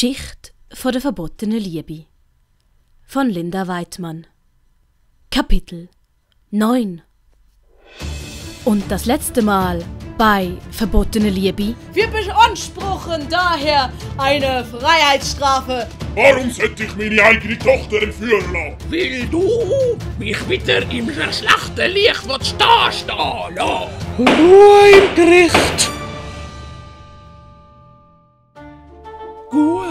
Geschichte von der verbotenen Liebe von Linda Weidmann. Kapitel 9. Und das letzte Mal bei verbotene Liebe. Wir beanspruchen daher eine Freiheitsstrafe. Warum sollte ich meine eigene Tochter entführen lassen? Weil du mich wieder im schlechten Licht stehen lassen. Ruhe im Gericht! Gut.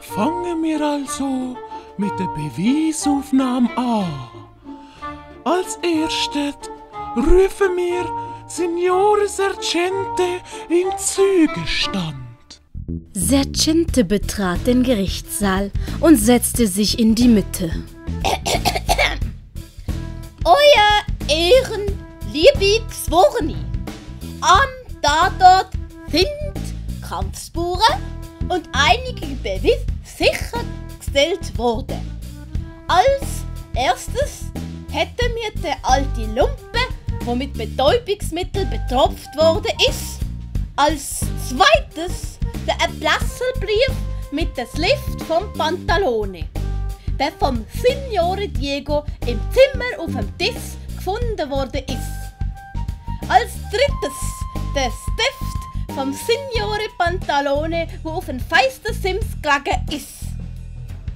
Fangen wir also mit der Beweisaufnahme an. Als erstes rufen wir Signore Sergente in Zeugenstand. Sergente betrat den Gerichtssaal und setzte sich in die Mitte. Euer Ehren, liebe Geschworene, am Tatort sind Kampfspuren und einige Beweise sichergestellt worden. Als erstes hätten wir den alten Lumpe, der mit Betäubungsmittel betropft worden ist. Als zweites der Entlasselbrief mit dem Schrift vom Pantalone, der vom Signore Diego im Zimmer auf dem Tisch gefunden worden ist. Als drittes der Stift vom Signore Pantalone, der auf den feisten Sims gelegen ist.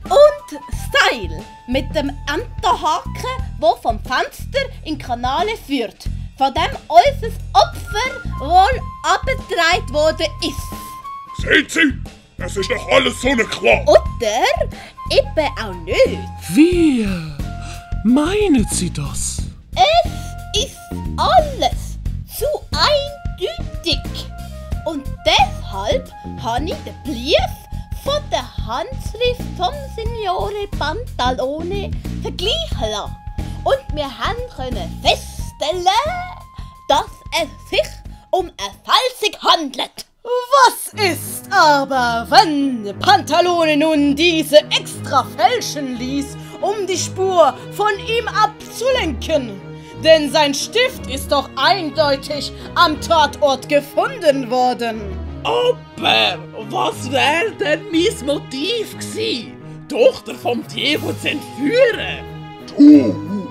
Und Style mit dem Enterhaken, der vom Fenster in die Kanale führt, von dem unser Opfer wohl abgetragen worden ist. Seht Sie, es ist doch alles so klar. Oder eben auch nicht. Wie meinen Sie das? Es ist alles zu eindeutig. Und deshalb habe ich den Brief von der Handschrift vom Signore Pantalone vergleichen lassen. Und wir können feststellen, dass es sich um eine Fälschung handelt. Was ist aber, wenn Pantalone nun diese extra fälschen ließ, um die Spur von ihm abzulenken? Denn sein Stift ist doch eindeutig am Tatort gefunden worden. Aber was wäre denn mein Motiv gewesen, die Tochter vom Diego zu entführen? Du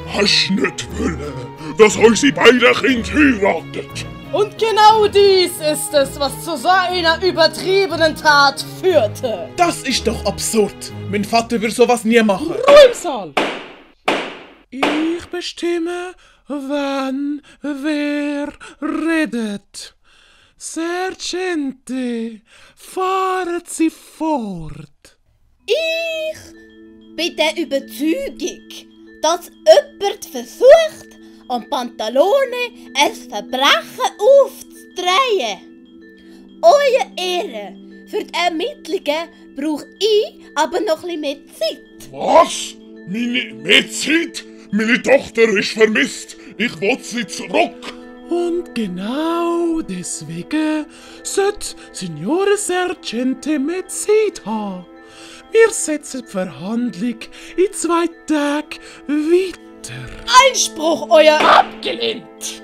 hast nicht wollen, dass unsere beiden Kinder heiratet. Und genau dies ist es, was zu so einer übertriebenen Tat führte. Das ist doch absurd. Mein Vater würde sowas nie machen. Ruhe im Saal! Ich bestimme, wann wer redet. Sergente, fahren Sie fort. Ich bin der Überzeugung, dass jemand versucht, am Pantalone ein Verbrechen aufzudrehen. Eure Ehre, für die Ermittlungen brauche ich aber noch ein bisschen mehr Zeit. Was? Meine Zeit? Meine Tochter ist vermisst. Ich will sie zurück. Und genau deswegen sollte Signore Sergente mehr Zeit haben. Wir setzen die Verhandlung in 2 Tagen weiter. Einspruch, euer... Abgelehnt!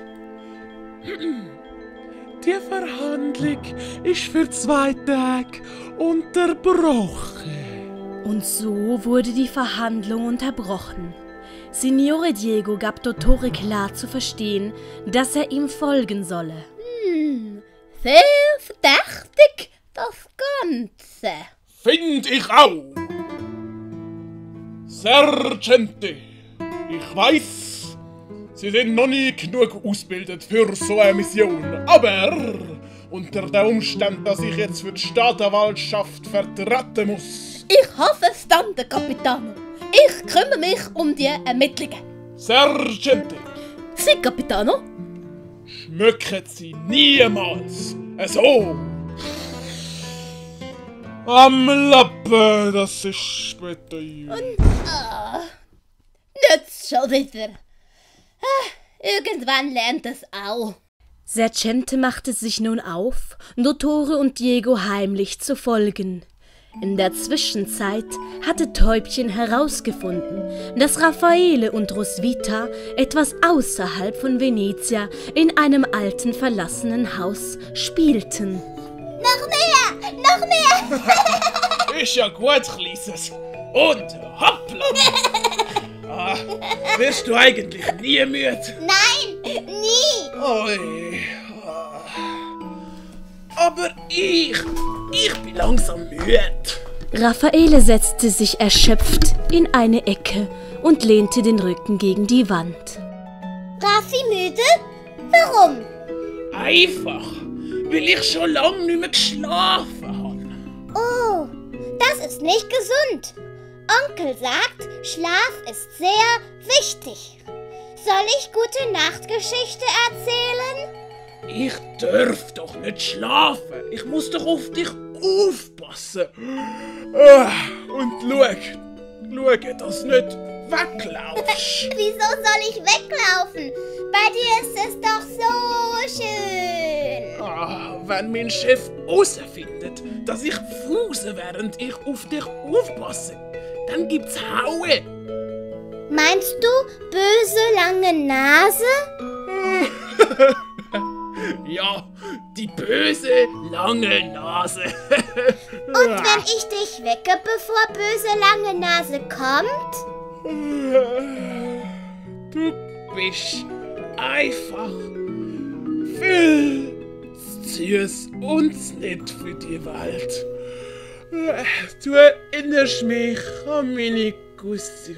Die Verhandlung ist für 2 Tage unterbrochen. Und so wurde die Verhandlung unterbrochen. Signore Diego gab Dottore klar zu verstehen, dass er ihm folgen solle. Sehr verdächtig, das Ganze. Find ich auch. Sergente, ich weiß, Sie sind noch nie genug ausgebildet für so eine Mission, aber unter den Umständen, dass ich jetzt für die Staatsanwaltschaft vertreten muss. Ich habe verstanden, Capitano. Ich kümmere mich um die Ermittlungen. Sergente, Sie, Capitano? schmücken Sie niemals so. Am Lappen, das ist später. Nicht schon wieder. Irgendwann lernt es auch. Sergente machte sich nun auf, Dottore und Diego heimlich zu folgen. In der Zwischenzeit hatte Täubchen herausgefunden, dass Raffaele und Roswitha etwas außerhalb von Venezia in einem alten verlassenen Haus spielten. Noch mehr! Noch mehr! Ist ja gut, Kleines. Und hoppla! Wirst du eigentlich nie müde? Nein, nie! Oi. Aber ich bin langsam müde. Raffaele setzte sich erschöpft in eine Ecke und lehnte den Rücken gegen die Wand. Raffi müde? Warum? Einfach, weil ich schon lange nicht mehr geschlafen habe. Oh, das ist nicht gesund. Onkel sagt, Schlaf ist sehr wichtig. Soll ich gute Nachtgeschichte erzählen? Ich darf doch nicht schlafen. Ich muss doch auf dich aufpassen. Und schau, dass du nicht weglaufst. Wieso soll ich weglaufen? Bei dir ist es doch so schön. Wenn mein Chef herausfindet, dass ich fause, während ich auf dich aufpasse, dann gibt's Haue. Meinst du böse lange Nase? Ja, die böse lange Nase. Und wenn ich dich wecke, bevor böse lange Nase kommt? Du bist einfach viel zu süß und nett für die Welt. Du erinnerst mich an meine Gussi.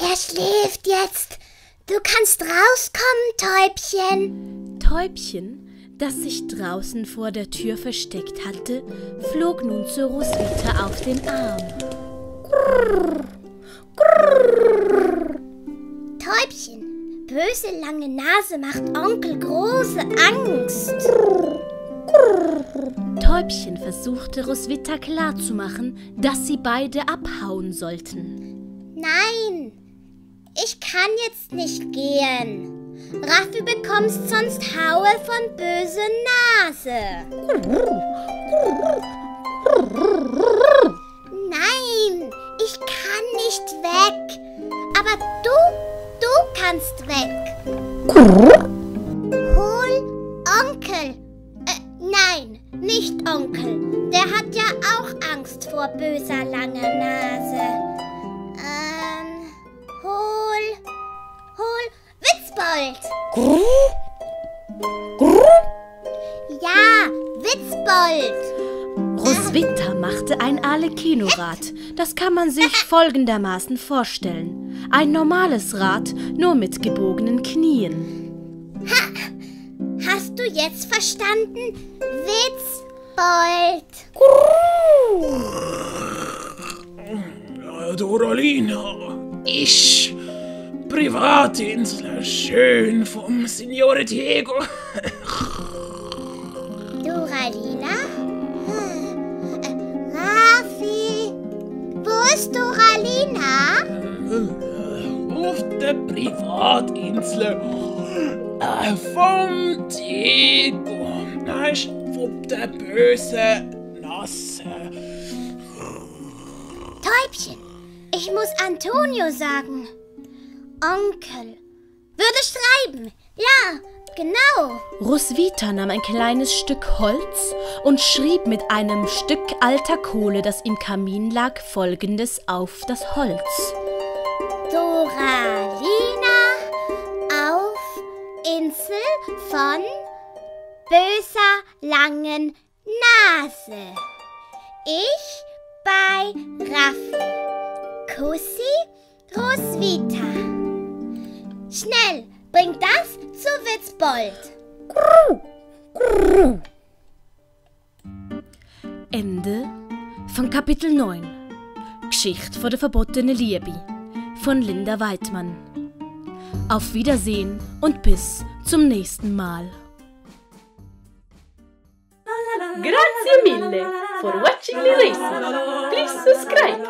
Er schläft jetzt. Du kannst rauskommen, Täubchen. Täubchen, das sich draußen vor der Tür versteckt hatte, flog nun zu Roswitha auf den Arm. Grrr, grrr. Täubchen, böse lange Nase macht Onkel große Angst. Täubchen versuchte Roswitha klarzumachen, dass sie beide abhauen sollten. Nein, ich kann jetzt nicht gehen. Raffi bekommst sonst Haue von böse Nase. Nein, ich kann nicht weg. Aber du kannst weg. Hol Onkel. Nein, nicht Onkel. Der hat ja auch Angst vor böser langer Nase. Hol Witzbold. Ja, Witzbold. Roswitha machte ein Alekinorad. Das kann man sich folgendermaßen vorstellen. Ein normales Rad, nur mit gebogenen Knien. Hast du jetzt verstanden? Witzbold. Doralina, ich, Privatinsel, schön vom Signore Diego. Doralina? Raffi, wo ist Doralina? Auf der Privatinsel vom Diego. Weißt du, von der bösen Nase. Täubchen, ich muss Antonio sagen. Onkel würde schreiben. Ja, genau. Roswitha nahm ein kleines Stück Holz und schrieb mit einem Stück alter Kohle, das im Kamin lag, Folgendes auf das Holz. Doralina auf Insel von böser langen Nase. Ich bei Raffi. Kussi Roswitha. Schnell, bring das zu Witzbold. Ende von Kapitel 9. Geschichte von der verbotenen Liebe von Linda Weidmann. Auf Wiedersehen und bis zum nächsten Mal. Grazie mille for watching the lesson. Please subscribe.